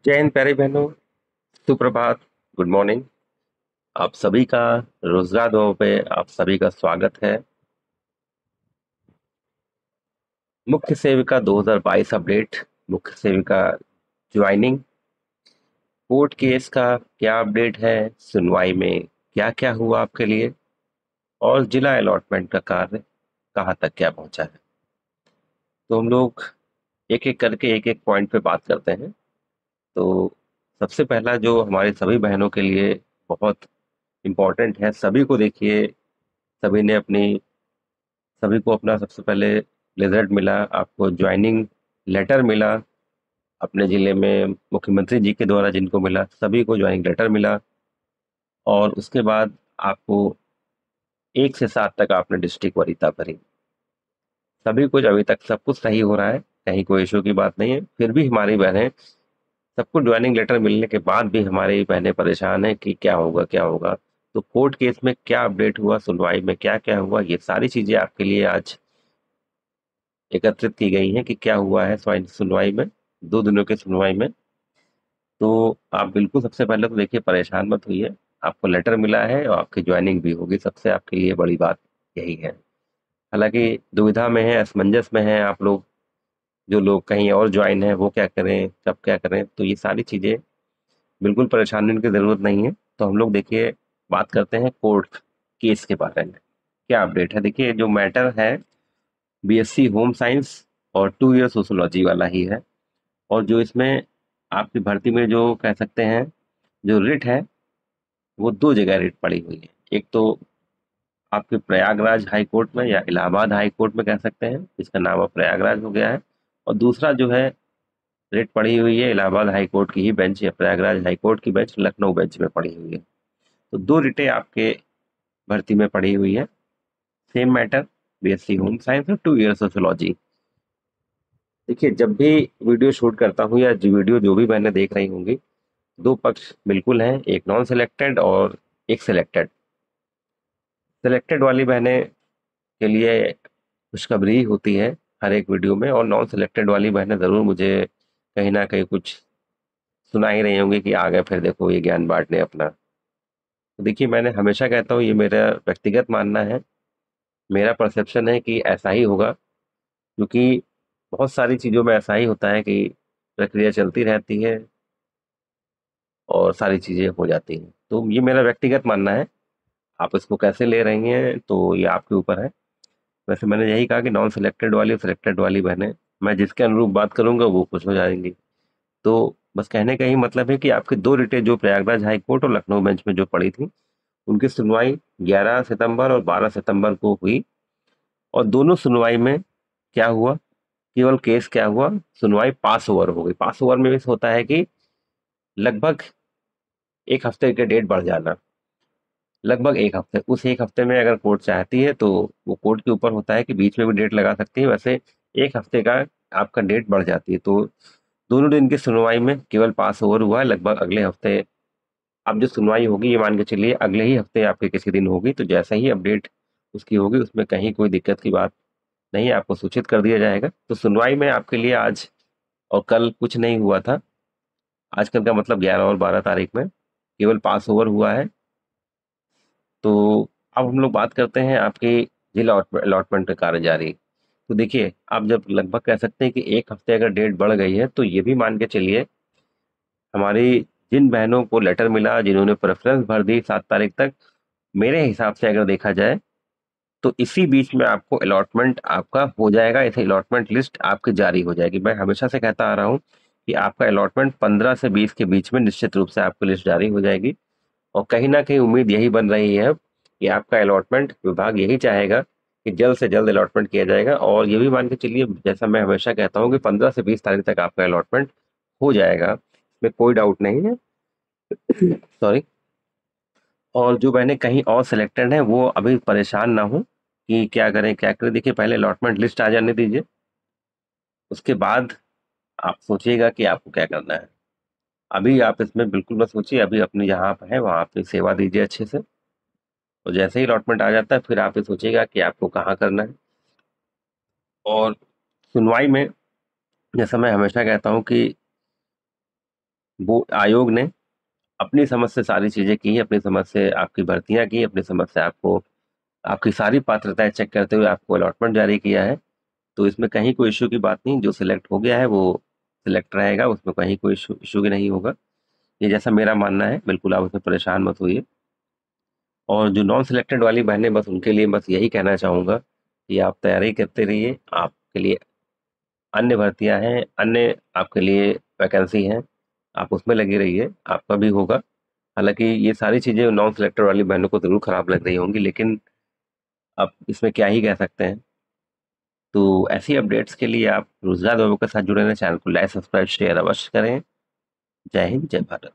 जय हिंद प्यारे बहनों। सुप्रभात। Good morning. आप सभी का रोजगार दुआओं पे आप सभी का स्वागत है। मुख्य सेविका 2022 अपडेट। मुख्य सेविका ज्वाइनिंग। कोर्ट केस का क्या अपडेट है? सुनवाई में क्या क्या हुआ आपके लिए? और जिला अलॉटमेंट का कार्य कहाँ तक क्या पहुंचा है? तो हम लोग एक एक करके एक एक पॉइंट पे बात करते हैं। तो सबसे पहला जो हमारे सभी बहनों के लिए बहुत इम्पोर्टेंट है, सभी को देखिए, सभी ने अपनी सभी को अपना सबसे पहले रिजल्ट मिला, आपको ज्वाइनिंग लेटर मिला। अपने जिले में मुख्यमंत्री जी के द्वारा जिनको मिला सभी को ज्वाइनिंग लेटर मिला। और उसके बाद आपको 1 से 7 तक आपने डिस्ट्रिक्ट वरीयता भरी। सभी कुछ अभी तक सब कुछ सही हो रहा है, कहीं कोई इशू की बात नहीं है। फिर भी हमारी बहनें, सबको ज्वाइनिंग लेटर मिलने के बाद भी हमारी बहनें परेशान हैं कि क्या होगा क्या होगा। तो कोर्ट केस में क्या अपडेट हुआ, सुनवाई में क्या क्या हुआ, ये सारी चीजें आपके लिए आज एकत्रित की गई हैं कि क्या हुआ है सुनवाई में, 2 दिनों की सुनवाई में। तो आप बिल्कुल सबसे पहले तो देखिए परेशान मत होइए। आपको लेटर मिला है और आपकी ज्वाइनिंग भी होगी, सबसे आपके लिए बड़ी बात यही है। हालांकि दुविधा में है, असमंजस में है आप लोग। जो लोग कहीं और ज्वाइन है वो क्या करें, कब क्या करें, तो ये सारी चीजें बिल्कुल परेशानी की जरूरत नहीं है। तो हम लोग देखिए बात करते हैं कोर्ट केस के बारे में क्या अपडेट है। देखिए जो मैटर है, बीएससी होम साइंस और 2 ईयर सोशोलॉजी वाला ही है। और जो इसमें आपकी भर्ती में जो कह सकते हैं, जो रिट है, वो 2 जगह रिट पड़ी हुई है। एक तो आपके प्रयागराज हाई कोर्ट में या इलाहाबाद हाई कोर्ट में कह सकते हैं, इसका नाम अब प्रयागराज हो गया है। और दूसरा जो है रिट पड़ी हुई है इलाहाबाद हाई कोर्ट की ही बेंच या प्रयागराज हाई कोर्ट की बेंच लखनऊ बेंच में पड़ी हुई है। तो 2 रिटें आपके भर्ती में पड़ी हुई है। Same matter, BSc home science और 2 ईयर सोशोलॉजी। देखिए जब भी वीडियो शूट करता हूँ या जो वीडियो जो भी मैंने देख रही होंगी, 2 पक्ष बिल्कुल हैं, एक नॉन सिलेक्टेड और एक सिलेक्टेड। सिलेक्टेड वाली बहनें के लिए खुशखबरी होती है हर एक वीडियो में, और नॉन सिलेक्टेड वाली बहनें ज़रूर मुझे कहीं ना कहीं कुछ सुना ही रही होंगी कि आ गए फिर देखो ये ज्ञान बांटने अपना। तो देखिए मैंने हमेशा कहता हूँ, ये मेरा व्यक्तिगत मानना है, मेरा परसेप्शन है कि ऐसा ही होगा। क्योंकि बहुत सारी चीज़ों में ऐसा ही होता है कि प्रक्रिया चलती रहती है और सारी चीज़ें हो जाती हैं। तो ये मेरा व्यक्तिगत मानना है, आप इसको कैसे ले रही हैं तो ये आपके ऊपर है। वैसे मैंने यही कहा कि नॉन सिलेक्टेड वाली सिलेक्टेड वाली बहनें, मैं जिसके अनुरूप बात करूंगा वो खुश हो जाएंगी। तो बस कहने का ही मतलब है कि आपकी 2 रिटें जो प्रयागराज हाई कोर्ट और लखनऊ बेंच में जो पड़ी थी, उनकी सुनवाई 11 सितंबर और 12 सितंबर को हुई। और दोनों सुनवाई में क्या हुआ, केवल केस क्या हुआ, सुनवाई पास ओवर हो गई। पास ओवर में भी होता है कि लगभग 1 हफ्ते के डेट बढ़ जाना। लगभग 1 हफ्ते, उस 1 हफ्ते में अगर कोर्ट चाहती है तो वो कोर्ट के ऊपर होता है कि बीच में भी डेट लगा सकती है। वैसे 1 हफ्ते का आपका डेट बढ़ जाती है। तो दोनों दिन की सुनवाई में केवल पास ओवर हुआ है। लगभग अगले हफ्ते अब जो सुनवाई होगी, ये मान के चलिए अगले ही हफ्ते आपके किसी दिन होगी। तो जैसा ही अपडेट उसकी होगी, उसमें कहीं कोई दिक्कत की बात नहीं है, आपको सूचित कर दिया जाएगा। तो सुनवाई में आपके लिए आज और कल कुछ नहीं हुआ था। आजकल का मतलब 11 और 12 तारीख में केवल पास ओवर हुआ है। तो अब हम लोग बात करते हैं आपके जिला अलॉटमेंट का कार्य जारी। तो देखिए आप जब लगभग कह सकते हैं कि 1 हफ्ते अगर डेट बढ़ गई है, तो ये भी मान के चलिए हमारी जिन बहनों को लेटर मिला, जिन्होंने प्रेफरेंस भर दी 7 तारीख तक, मेरे हिसाब से अगर देखा जाए तो इसी बीच में आपको अलॉटमेंट आपका हो जाएगा। इसे अलॉटमेंट लिस्ट आपकी जारी हो जाएगी। मैं हमेशा से कहता आ रहा हूँ कि आपका अलॉटमेंट 15 से 20 के बीच में निश्चित रूप से आपकी लिस्ट जारी हो जाएगी। और कहीं ना कहीं उम्मीद यही बन रही है कि आपका अलॉटमेंट, विभाग यही चाहेगा कि जल्द से जल्द अलॉटमेंट किया जाएगा। और ये भी मान के चलिए, जैसा मैं हमेशा कहता हूँ कि 15 से 20 तारीख तक आपका अलॉटमेंट हो जाएगा, इसमें कोई डाउट नहीं है। सॉरी। और जो बहनें कहीं और सिलेक्टेड हैं वो अभी परेशान ना हो कि क्या करें क्या करें। देखिए पहले अलॉटमेंट लिस्ट आ जाने दीजिए, उसके बाद आप सोचिएगा कि आपको क्या करना है। अभी आप इसमें बिल्कुल मत सोचिए, अभी अपनी जहाँ आप हैं वहाँ अपनी सेवा दीजिए अच्छे से। तो जैसे ही अलॉटमेंट आ जाता है फिर आप ये सोचिएगा कि आपको कहाँ करना है। और सुनवाई में, जैसा मैं हमेशा कहता हूँ कि वो आयोग ने अपनी समझ से सारी चीज़ें की, अपनी समझ से आपकी भर्तियां की, अपनी समझ से आपको आपकी सारी पात्रताएं चेक करते हुए आपको अलॉटमेंट जारी किया है। तो इसमें कहीं कोई इश्यू की बात नहीं, जो सिलेक्ट हो गया है वो सिलेक्ट रहेगा, उसमें कहीं कोई इशू इशू नहीं होगा। ये जैसा मेरा मानना है, बिल्कुल आप उसमें परेशान मत होइए। और जो नॉन सिलेक्टेड वाली बहनें, बस उनके लिए बस यही कहना चाहूँगा कि आप तैयारी करते रहिए। आपके लिए अन्य भर्तियां हैं, अन्य आपके लिए वैकेंसी हैं, आप उसमें लगे रहिए, आपका भी होगा। हालांकि ये सारी चीज़ें नॉन सिलेक्टेड वाली बहनों को ज़रूर खराब लग रही होंगी, लेकिन अब इसमें क्या ही कह सकते हैं। तो ऐसी अपडेट्स के लिए आप रोजगार बाबू के साथ जुड़े रहें, चैनल को लाइक सब्सक्राइब शेयर अवश्य करें। जय हिंद, जय भारत।